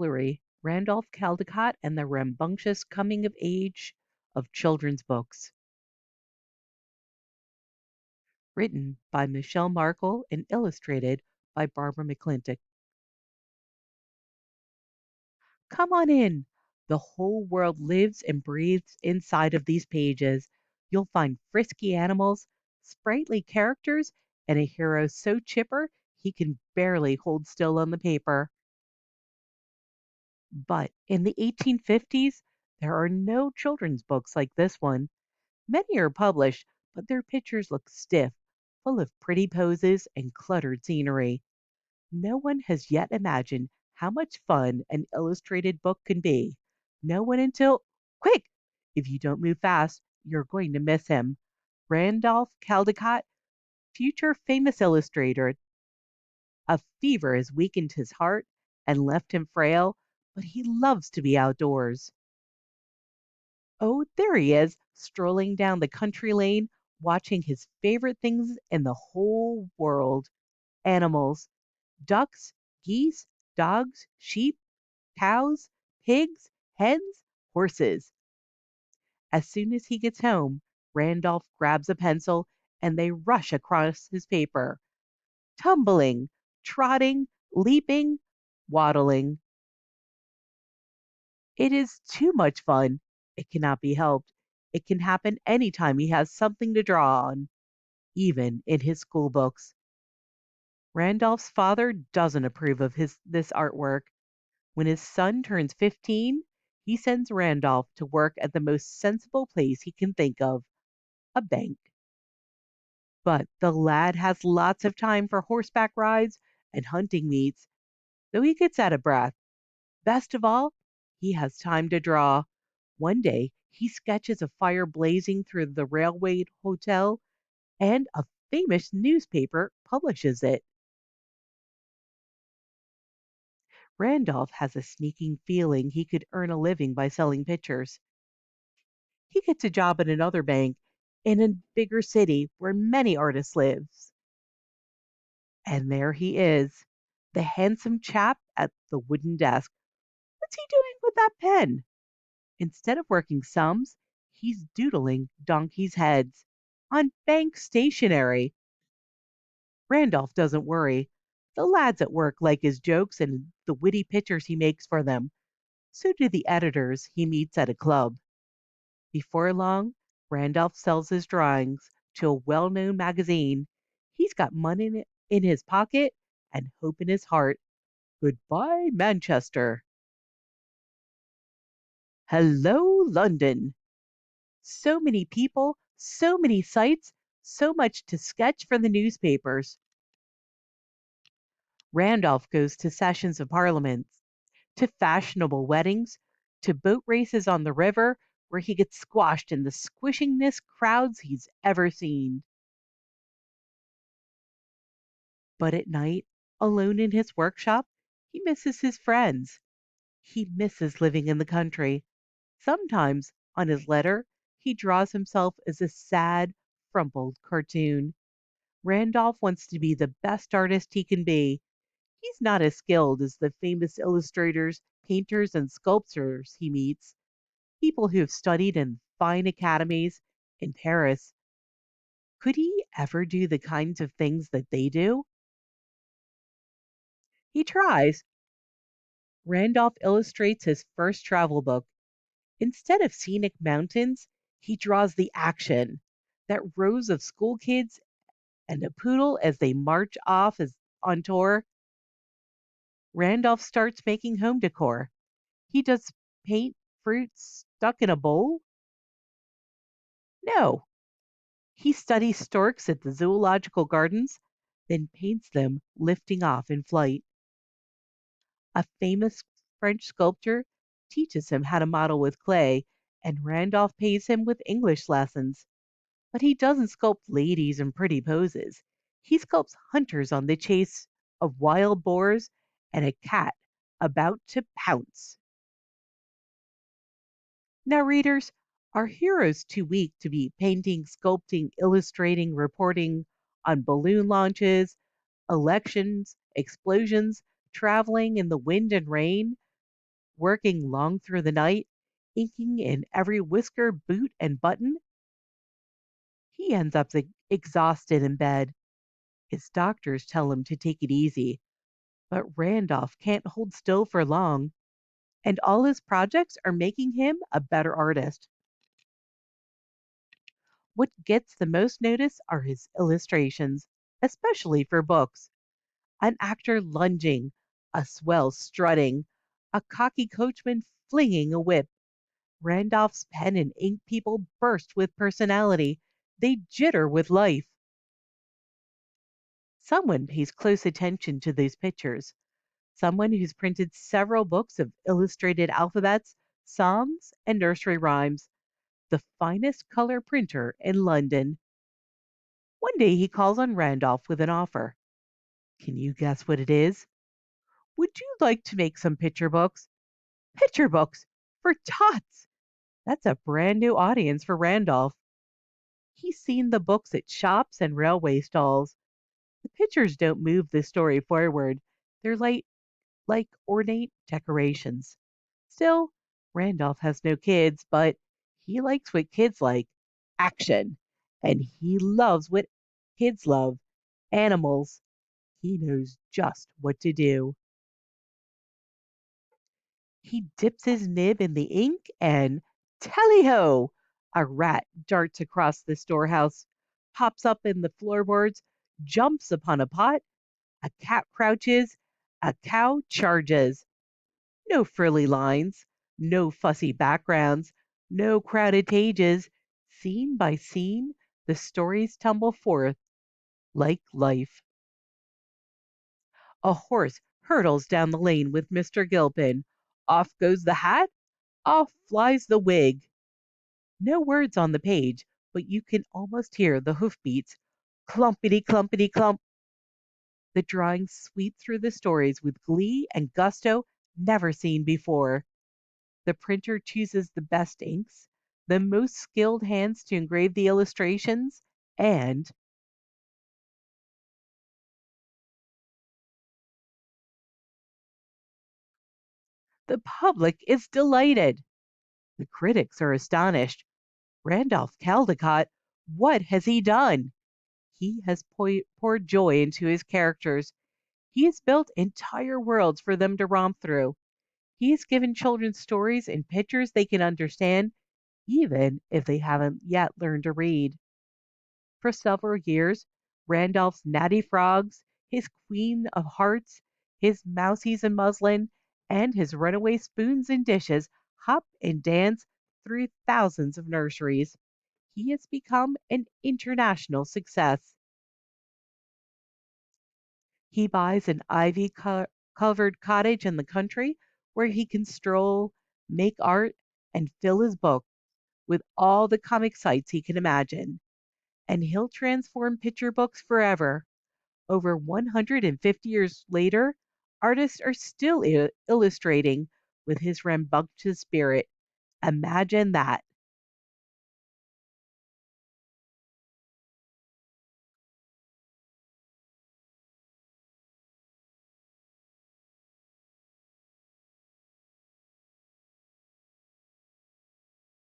Tomfoolery, Randolph Caldecott and the Rambunctious Coming of Age of Children's Books. Written by Michelle Markle and illustrated by Barbara McClintock. Come on in. The whole world lives and breathes inside of these pages. You'll find frisky animals, sprightly characters, and a hero so chipper he can barely hold still on the paper. But in the 1850s, there are no children's books like this one. Many are published, but their pictures look stiff, full of pretty poses and cluttered scenery. No one has yet imagined how much fun an illustrated book can be. No one until, quick! If you don't move fast, you're going to miss him. Randolph Caldecott, future famous illustrator. A fever has weakened his heart and left him frail, but he loves to be outdoors. Oh, there he is, strolling down the country lane, watching his favorite things in the whole world: animals, ducks, geese, dogs, sheep, cows, pigs, hens, horses. As soon as he gets home, Randolph grabs a pencil and they rush across his paper, tumbling, trotting, leaping, waddling. It is too much fun. It cannot be helped. It can happen anytime he has something to draw on, even in his school books. Randolph's father doesn't approve of this artwork. When his son turns 15, he sends Randolph to work at the most sensible place he can think of, a bank. But the lad has lots of time for horseback rides and hunting meets, though he gets out of breath. Best of all, he has time to draw. One day, he sketches a fire blazing through the railway hotel, and a famous newspaper publishes it. Randolph has a sneaking feeling he could earn a living by selling pictures. He gets a job at another bank in a bigger city where many artists live. And there he is, the handsome chap at the wooden desk. What's he doing with that pen? Instead of working sums, he's doodling donkeys' heads on bank stationery. Randolph doesn't worry. The lads at work like his jokes and the witty pictures he makes for them. So do the editors he meets at a club. Before long, Randolph sells his drawings to a well known magazine. He's got money in his pocket and hope in his heart. Goodbye, Manchester. Hello, London. So many people, so many sights, so much to sketch for the newspapers. Randolph goes to sessions of parliament, to fashionable weddings, to boat races on the river, where he gets squashed in the squishingest crowds he's ever seen. But at night, alone in his workshop, he misses his friends. He misses living in the country. Sometimes, on his letter, he draws himself as a sad, frumpled cartoon. Randolph wants to be the best artist he can be. He's not as skilled as the famous illustrators, painters, and sculptors he meets, people who have studied in fine academies in Paris. Could he ever do the kinds of things that they do? He tries. Randolph illustrates his first travel book. Instead of scenic mountains, he draws the action. That rows of school kids and a poodle as they march off on tour. Randolph starts making home decor. He does paint fruits stuck in a bowl? No. He studies storks at the zoological gardens, then paints them lifting off in flight. A famous French sculptor teaches him how to model with clay, and Randolph pays him with English lessons. But he doesn't sculpt ladies in pretty poses. He sculpts hunters on the chase of wild boars and a cat about to pounce. Now, readers, are heroes too weak to be painting, sculpting, illustrating, reporting on balloon launches, elections, explosions, traveling in the wind and rain? working long through the night, inking in every whisker, boot, and button. He ends up exhausted in bed. His doctors tell him to take it easy, but Randolph can't hold still for long, and all his projects are making him a better artist. What gets the most notice are his illustrations, especially for books. An actor lunging, a swell strutting, a cocky coachman flinging a whip. Randolph's pen and ink people burst with personality. They jitter with life. Someone pays close attention to these pictures. Someone who's printed several books of illustrated alphabets, songs, and nursery rhymes. The finest color printer in London. One day he calls on Randolph with an offer. Can you guess what it is? Would you like to make some picture books? Picture books for tots! That's a brand new audience for Randolph. He's seen the books at shops and railway stalls. The pictures don't move the story forward. They're like ornate decorations. Still, Randolph has no kids, but he likes what kids like action. And he loves what kids love animals. He knows just what to do. He dips his nib in the ink and tally ho! A rat darts across the storehouse, pops up in the floorboards, jumps upon a pot, a cat crouches, a cow charges. No frilly lines, no fussy backgrounds, no crowded pages. Scene by scene, the stories tumble forth like life. A horse hurtles down the lane with Mr. Gilpin. Off goes the hat, off flies the wig. No words on the page, but you can almost hear the hoofbeats. Clumpity clumpity clump. The drawing sweeps through the stories with glee and gusto never seen before. The printer chooses the best inks, the most skilled hands to engrave the illustrations, and the public is delighted. The critics are astonished. Randolph Caldecott, what has he done? He has poured joy into his characters. He has built entire worlds for them to romp through. He has given children stories and pictures they can understand, even if they haven't yet learned to read. For several years, Randolph's Natty Frogs, his Queen of Hearts, his Mousies in Muslin, and his Runaway Spoons and Dishes hop and dance through thousands of nurseries. He has become an international success. He buys an covered cottage in the country where he can stroll, make art, and fill his book with all the comic sights he can imagine. And he'll transform picture books forever. Over 150 years later, artists are still illustrating with his rambunctious spirit. Imagine that.